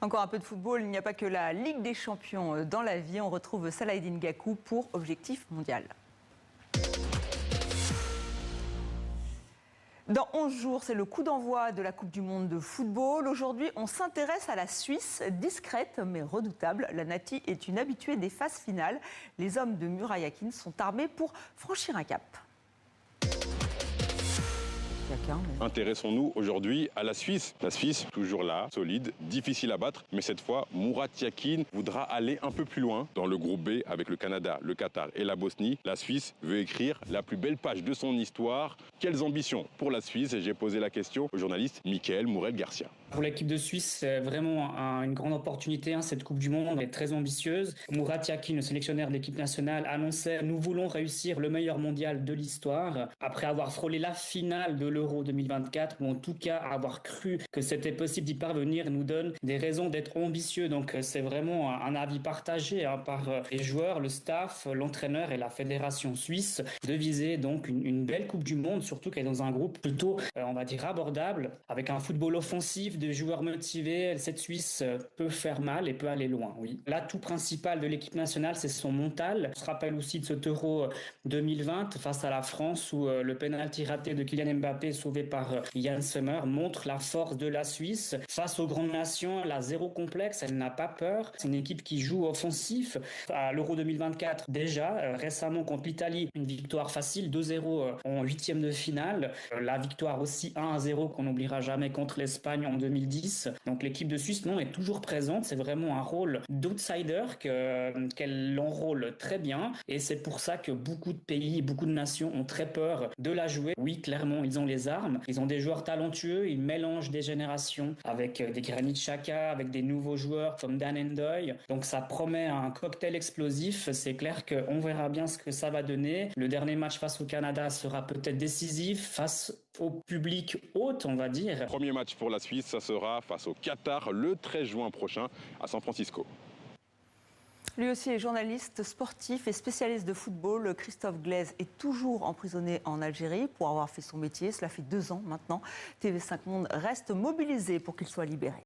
Encore un peu de football, il n'y a pas que la Ligue des Champions dans la vie. On retrouve Salah Eddine Gakou pour Objectif Mondial. Dans 11 jours, c'est le coup d'envoi de la Coupe du Monde de football. Aujourd'hui, on s'intéresse à la Suisse, discrète mais redoutable. La Nati est une habituée des phases finales. Les hommes de Murat Yakin sont armés pour franchir un cap. Intéressons-nous aujourd'hui à la Suisse. La Suisse, toujours là, solide, difficile à battre. Mais cette fois, Murat Yakin voudra aller un peu plus loin. Dans le groupe B, avec le Canada, le Qatar et la Bosnie, la Suisse veut écrire la plus belle page de son histoire. Quelles ambitions pour la Suisse? J'ai posé la question au journaliste Mickaël Mourel-Garcia. Pour l'équipe de Suisse, c'est vraiment une grande opportunité. Cette Coupe du Monde est très ambitieuse. Murat Yakin, le sélectionneur de l'équipe nationale, annonçait « Nous voulons réussir le meilleur mondial de l'histoire ». Après avoir frôlé la finale de l'Euro 2024, ou en tout cas avoir cru que c'était possible d'y parvenir, nous donne des raisons d'être ambitieux. Donc c'est vraiment un avis partagé par les joueurs, le staff, l'entraîneur et la fédération suisse de viser donc une belle Coupe du Monde, surtout qu'elle est dans un groupe plutôt, on va dire, abordable, avec un football offensif, de joueurs motivés. Cette Suisse peut faire mal et peut aller loin, oui. L'atout principal de l'équipe nationale, c'est son mental. On se rappelle aussi de cet Euro 2020 face à la France où le pénalty raté de Kylian Mbappé sauvé par Yann Sommer montre la force de la Suisse. Face aux grandes nations, elle a zéro complexe, elle n'a pas peur. C'est une équipe qui joue offensif. À l'Euro 2024, déjà, récemment contre l'Italie, une victoire facile, 2-0 en huitième de finale. La victoire aussi 1-0 qu'on n'oubliera jamais contre l'Espagne en 2010. Donc l'équipe de Suisse, non, est toujours présente. C'est vraiment un rôle d'outsider qu'elle enrôle très bien. Et c'est pour ça que beaucoup de pays, beaucoup de nations ont très peur de la jouer. Oui, clairement, ils ont les armes. Ils ont des joueurs talentueux. Ils mélangent des générations avec des Granit Xhaka, avec des nouveaux joueurs comme Dan Ndoye. Donc ça promet un cocktail explosif. C'est clair qu'on verra bien ce que ça va donner. Le dernier match face au Canada sera peut-être décisif face au public hôte, on va dire. Premier match pour la Suisse, ça sera face au Qatar le 13 juin prochain à San Francisco. Lui aussi est journaliste sportif et spécialiste de football. Christophe Glaise est toujours emprisonné en Algérie pour avoir fait son métier. Cela fait 2 ans maintenant. TV5 Monde reste mobilisé pour qu'il soit libéré.